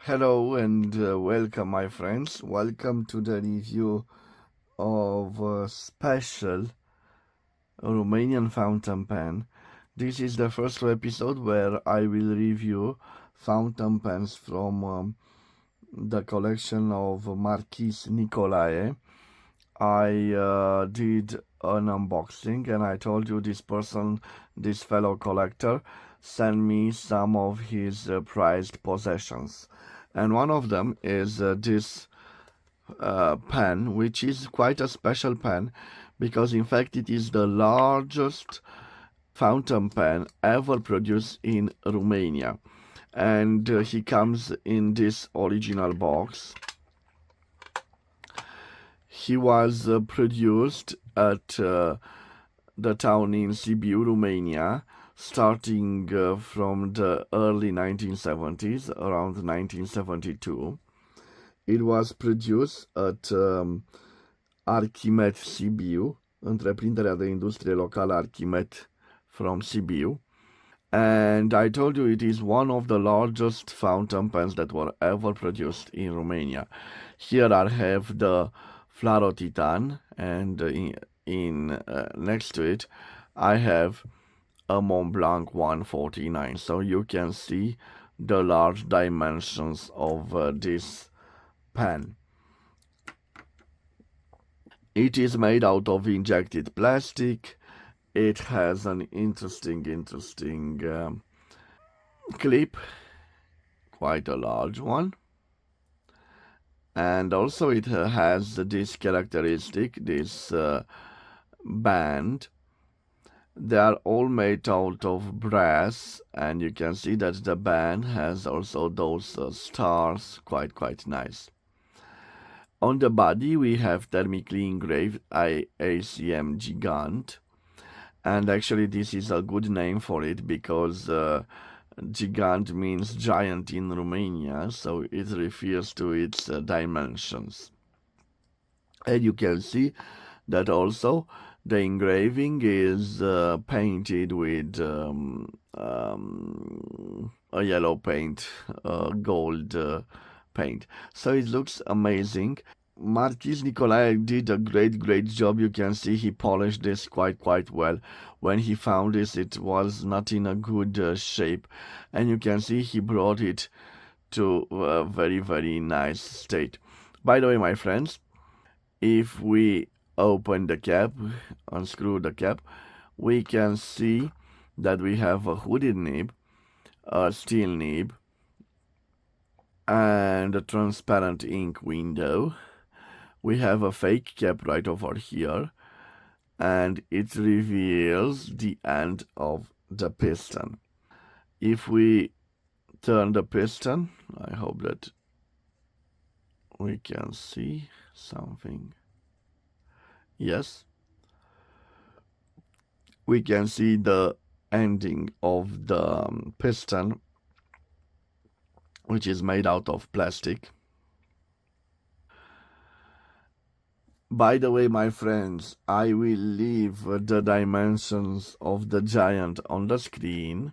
Hello and welcome, my friends. Welcome to the review of a special Romanian fountain pen. This is the first episode where I will review fountain pens from the collection of Marchis Nicolae. I did an unboxing and I told you this fellow collector, sent me some of his prized possessions. And one of them is this pen, which is quite a special pen because in fact it is the largest fountain pen ever produced in Romania. And he comes in this original box. He was produced at the town in Sibiu, Romania, starting from the early 1970s, around 1972. It was produced at Archimet Sibiu, întreprinderea de industrie locală Archimet from Sibiu. And I told you it is one of the largest fountain pens that were ever produced in Romania. Here I have the Flaro Titan, and next to it I have a Mont Blanc 149. So you can see the large dimensions of this pen. It is made out of injected plastic. It has an interesting clip, quite a large one. And also it has this characteristic, this band. They are all made out of brass, and you can see that the band has also those stars, quite nice. On the body we have thermically engraved ACM Gigant, and actually this is a good name for it because Gigant means giant in Romania, so it refers to its dimensions. And you can see that also the engraving is painted with a yellow paint, gold paint. So it looks amazing. Marchis Nicolae did a great job. You can see he polished this quite well. When he found this, it was not in a good shape, and you can see he brought it to a very nice state. By the way, my friends, if we open the cap, unscrew the cap, we can see that we have a hooded nib, a steel nib, and a transparent ink window. We have a fake cap right over here, and it reveals the end of the piston. If we turn the piston, I hope that we can see something. Yes, we can see the ending of the piston, which is made out of plastic. By the way, my friends, I will leave the dimensions of the giant on the screen,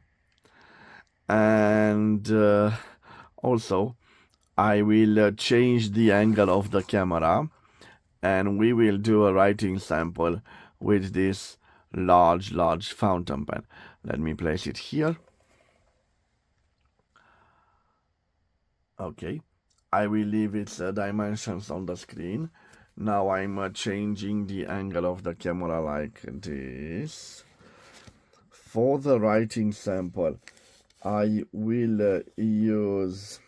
and also I will change the angle of the camera, and we will do a writing sample with this large fountain pen. Let me place it here. Okay, I will leave its dimensions on the screen. Now I'm changing the angle of the camera like this. For the writing sample, I will use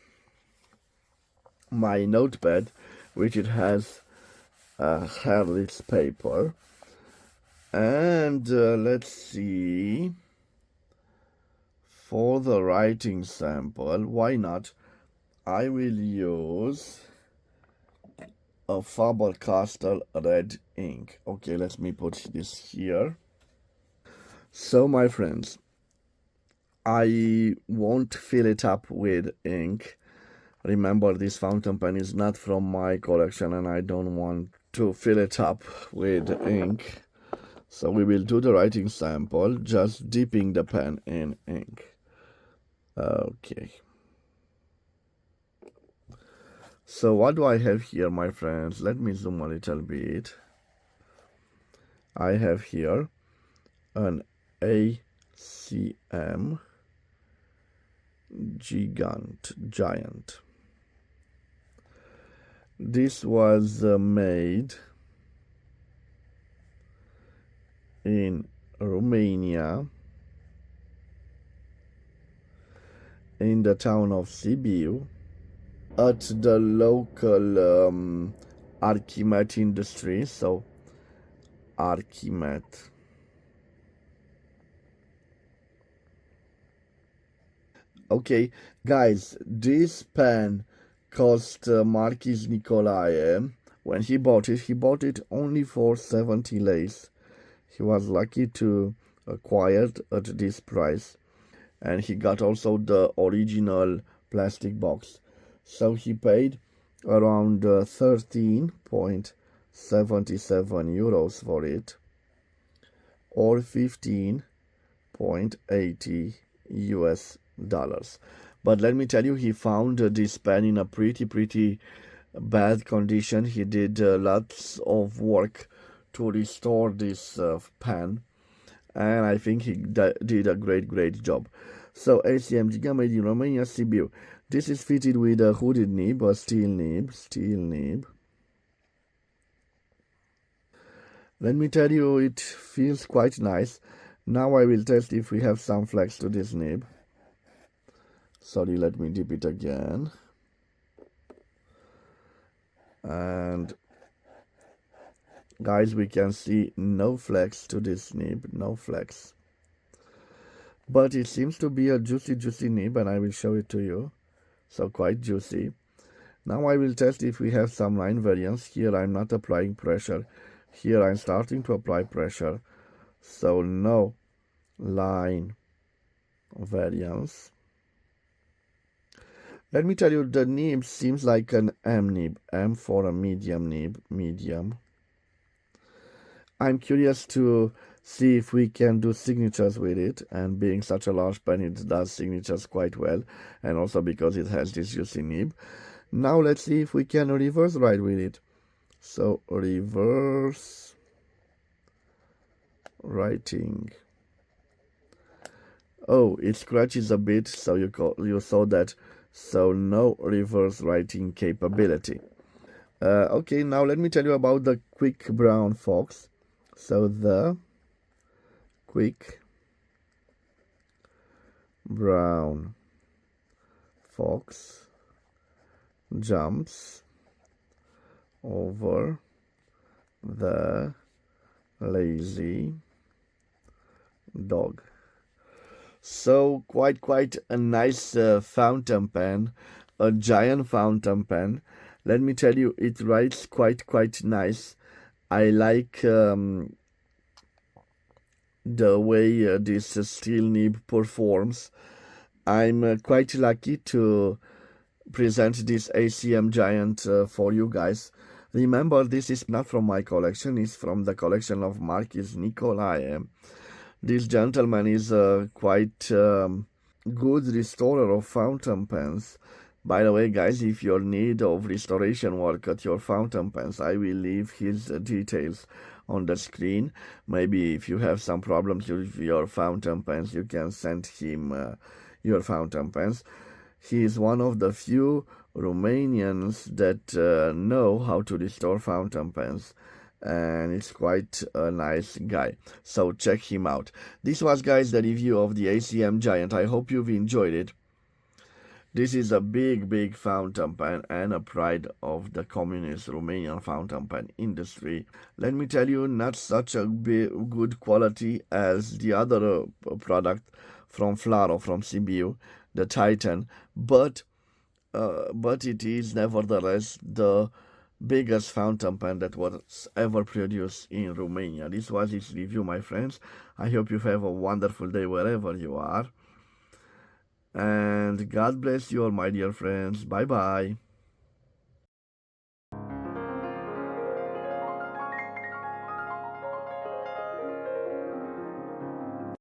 my notepad, which it has hairless paper. And let's see. For the writing sample, why not? I will use a Faber-Castell red ink. Okay, let me put this here. So, my friends, I won't fill it up with ink. Remember, this fountain pen is not from my collection, and I don't want to fill it up with ink. So we will do the writing sample, just dipping the pen in ink. Okay. So what do I have here, my friends? Let me zoom a little bit. I have here an ACM Giant. This was made in Romania, in the town of Sibiu, at the local Archimet industry. So Archimet. Okay, guys, this pen cost Marchis Nicolae. When he bought it only for 70 lei. He was lucky to acquire it at this price, and he got also the original plastic box. So he paid around 13.77 euros for it, or 15.80 US dollars. But let me tell you, he found this pen in a pretty bad condition. He did lots of work to restore this pen, and I think he did a great job. So ACM Gigant, made in Romania, Sibiu. This is fitted with a hooded nib, a steel nib. Let me tell you, it feels quite nice. Now I will test if we have some flex to this nib. Sorry, let me dip it again. And guys, we can see no flex to this nib, no flex. But it seems to be a juicy nib, and I will show it to you. So quite juicy. Now I will test if we have some line variance. Here I'm not applying pressure. Here I'm starting to apply pressure. So no line variance. Let me tell you, the nib seems like an M nib. M for a medium nib, medium. I'm curious to see if we can do signatures with it, and being such a large pen, it does signatures quite well, and also because it has this juicy nib. Now let's see if we can reverse write with it. So reverse writing. Oh, it scratches a bit, so you saw that. So no reverse writing capability. Okay, now let me tell you about the Quick Brown Fox. So the Quick Brown Fox jumps over the lazy dog. So quite a nice fountain pen, a giant fountain pen. Let me tell you, it writes quite nice. I like the way this steel nib performs. I'm quite lucky to present this ACM Giant for you guys. Remember, this is not from my collection, it's from the collection of Marchis Nicolae. This gentleman is quite good restorer of fountain pens. By the way, guys, if you're in need of restoration work at your fountain pens, I will leave his details on the screen. Maybe if you have some problems with your fountain pens, you can send him your fountain pens. He is one of the few Romanians that know how to restore fountain pens, and he's quite a nice guy. So check him out. This was, guys, the review of the ACM Giant. I hope you've enjoyed it. This is a big fountain pen and a pride of the communist Romanian fountain pen industry. Let me tell you, not such a good quality as the other product from Flaro, from Sibiu, the Titan, but it is nevertheless the biggest fountain pen that was ever produced in Romania. This was its review, my friends. I hope you have a wonderful day wherever you are. And God bless you all, my dear friends. Bye-bye.